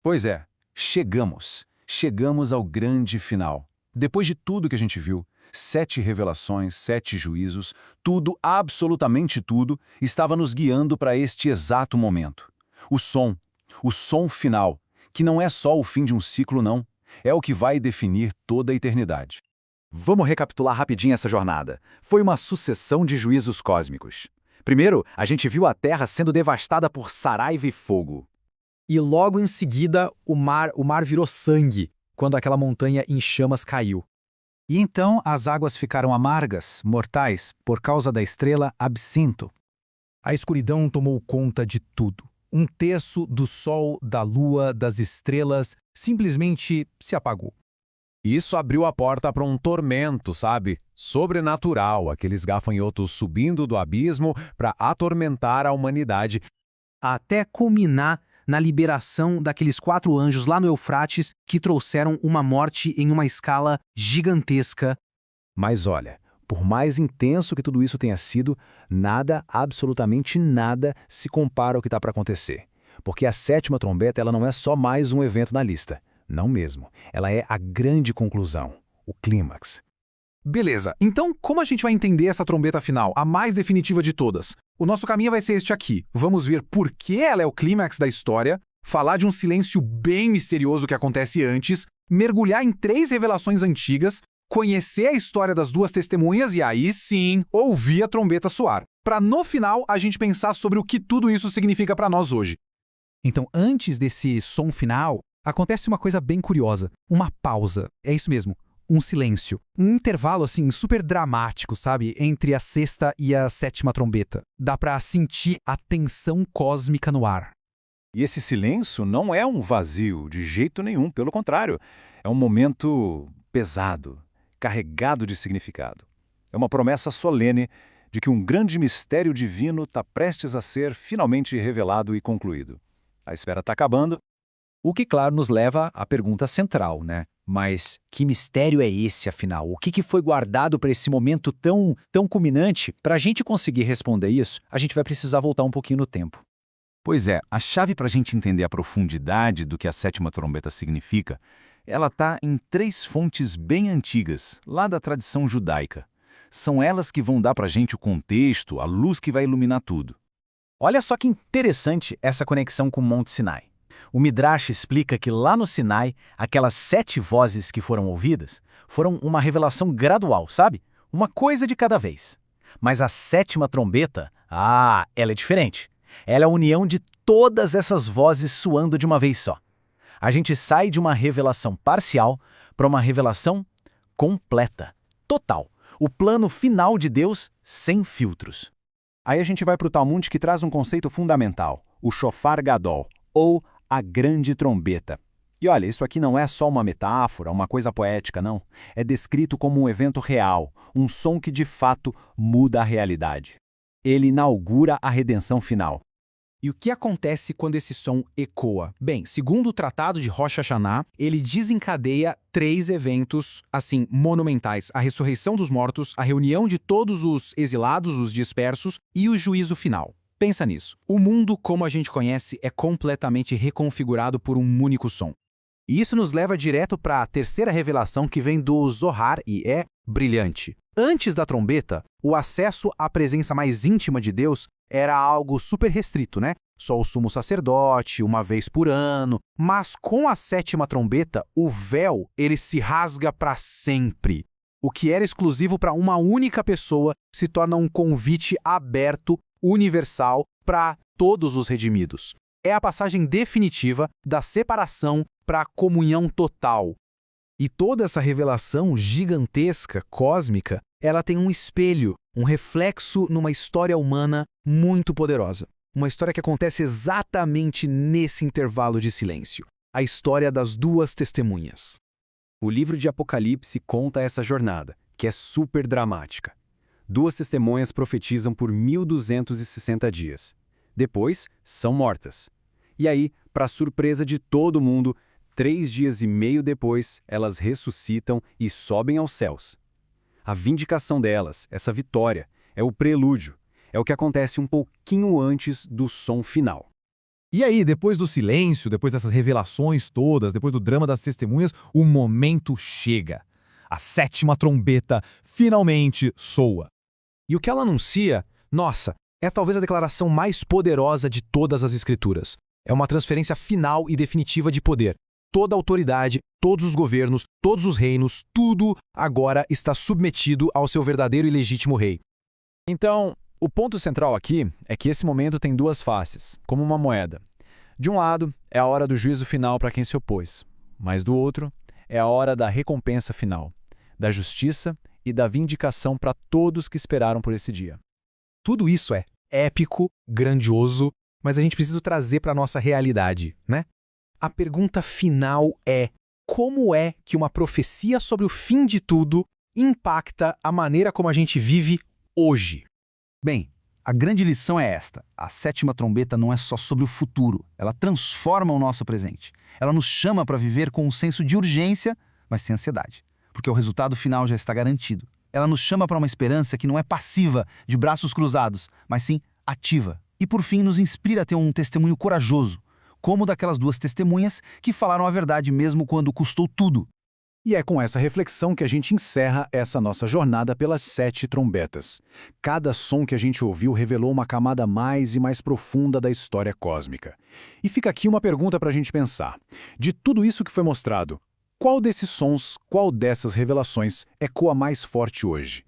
Pois é, chegamos. Chegamos ao grande final. Depois de tudo que a gente viu, 7 revelações, 7 juízos, tudo, absolutamente tudo, estava nos guiando para este exato momento. O som final, que não é só o fim de um ciclo, não. É o que vai definir toda a eternidade. Vamos recapitular rapidinho essa jornada. Foi uma sucessão de juízos cósmicos. Primeiro, a gente viu a Terra sendo devastada por saraiva e fogo. E logo em seguida, o mar virou sangue, quando aquela montanha em chamas caiu. E então as águas ficaram amargas, mortais, por causa da estrela Absinto. A escuridão tomou conta de tudo. Um terço do sol, da lua, das estrelas, simplesmente se apagou. Isso abriu a porta para um tormento, sabe? Sobrenatural, aqueles gafanhotos subindo do abismo para atormentar a humanidade. Até culminar na liberação daqueles 4 anjos lá no Eufrates que trouxeram uma morte em uma escala gigantesca. Mas olha, por mais intenso que tudo isso tenha sido, nada, absolutamente nada, se compara ao que está para acontecer. Porque a 7ª trombeta ela não é só mais um evento na lista. Não mesmo. Ela é a grande conclusão, o clímax. Beleza, então como a gente vai entender essa trombeta final, a mais definitiva de todas? O nosso caminho vai ser este aqui. Vamos ver por que ela é o clímax da história, falar de um silêncio bem misterioso que acontece antes, mergulhar em 3 revelações antigas, conhecer a história das 2 testemunhas e aí sim, ouvir a trombeta soar. Para no final a gente pensar sobre o que tudo isso significa para nós hoje. Então, antes desse som final, acontece uma coisa bem curiosa, uma pausa. É isso mesmo. Um silêncio. Um intervalo, assim, super dramático, sabe? Entre a 6ª e a 7ª trombeta. Dá pra sentir a tensão cósmica no ar. E esse silêncio não é um vazio, de jeito nenhum, pelo contrário. É um momento pesado, carregado de significado. É uma promessa solene de que um grande mistério divino está prestes a ser finalmente revelado e concluído. A espera está acabando. O que, claro, nos leva à pergunta central, né? Mas que mistério é esse, afinal? O que foi guardado para esse momento tão culminante? Para a gente conseguir responder isso, a gente vai precisar voltar um pouquinho no tempo. Pois é, a chave para a gente entender a profundidade do que a 7ª trombeta significa, ela está em 3 fontes bem antigas, lá da tradição judaica. São elas que vão dar para a gente o contexto, a luz que vai iluminar tudo. Olha só que interessante essa conexão com o Monte Sinai. O Midrash explica que lá no Sinai, aquelas 7 vozes que foram ouvidas foram uma revelação gradual, sabe? Uma coisa de cada vez. Mas a 7ª trombeta, ela é diferente. Ela é a união de todas essas vozes soando de uma vez só. A gente sai de uma revelação parcial para uma revelação completa, total. O plano final de Deus sem filtros. Aí a gente vai para o Talmud que traz um conceito fundamental, o Shofar Gadol, ou a grande trombeta. E olha, isso aqui não é só uma metáfora, uma coisa poética, não. É descrito como um evento real, um som que de fato muda a realidade. Ele inaugura a redenção final. E o que acontece quando esse som ecoa? Bem, segundo o Tratado de Rosh Hashanah, ele desencadeia 3 eventos, assim, monumentais. A ressurreição dos mortos, a reunião de todos os exilados, os dispersos, e o juízo final. Pensa nisso. O mundo, como a gente conhece, é completamente reconfigurado por um único som. E isso nos leva direto para a 3ª revelação que vem do Zohar e é brilhante. Antes da trombeta, o acesso à presença mais íntima de Deus era algo super restrito, né? Só o sumo sacerdote, uma vez por ano. Mas com a 7ª trombeta, o véu ele se rasga para sempre. O que era exclusivo para uma única pessoa se torna um convite aberto, universal, para todos os redimidos. É a passagem definitiva da separação para a comunhão total. E toda essa revelação gigantesca, cósmica, ela tem um espelho, um reflexo numa história humana muito poderosa. Uma história que acontece exatamente nesse intervalo de silêncio. A história das 2 testemunhas. O livro de Apocalipse conta essa jornada, que é super dramática. 2 testemunhas profetizam por 1260 dias. Depois, são mortas. E aí, para surpresa de todo mundo, 3 dias e meio depois, elas ressuscitam e sobem aos céus. A vindicação delas, essa vitória, é o prelúdio, é o que acontece um pouquinho antes do som final. E aí, depois do silêncio, depois dessas revelações todas, depois do drama das testemunhas, o momento chega. A 7ª trombeta finalmente soa. E o que ela anuncia, nossa, é talvez a declaração mais poderosa de todas as Escrituras. É uma transferência final e definitiva de poder. Toda a autoridade, todos os governos, todos os reinos, tudo agora está submetido ao seu verdadeiro e legítimo rei. Então, o ponto central aqui é que esse momento tem duas faces, como uma moeda. De um lado, é a hora do juízo final para quem se opôs, mas do outro, é a hora da recompensa final, da justiça e da vindicação para todos que esperaram por esse dia. Tudo isso é épico, grandioso, mas a gente precisa trazer para a nossa realidade, né? A pergunta final é: como é que uma profecia sobre o fim de tudo impacta a maneira como a gente vive hoje? Bem, a grande lição é esta. A 7ª trombeta não é só sobre o futuro. Ela transforma o nosso presente. Ela nos chama para viver com um senso de urgência, mas sem ansiedade, porque o resultado final já está garantido. Ela nos chama para uma esperança que não é passiva, de braços cruzados, mas sim ativa. E por fim nos inspira a ter um testemunho corajoso, como o daquelas 2 testemunhas que falaram a verdade mesmo quando custou tudo. E é com essa reflexão que a gente encerra essa nossa jornada pelas 7 trombetas. Cada som que a gente ouviu revelou uma camada mais e mais profunda da história cósmica. E fica aqui uma pergunta para a gente pensar. De tudo isso que foi mostrado, qual desses sons, qual dessas revelações ecoa mais forte hoje?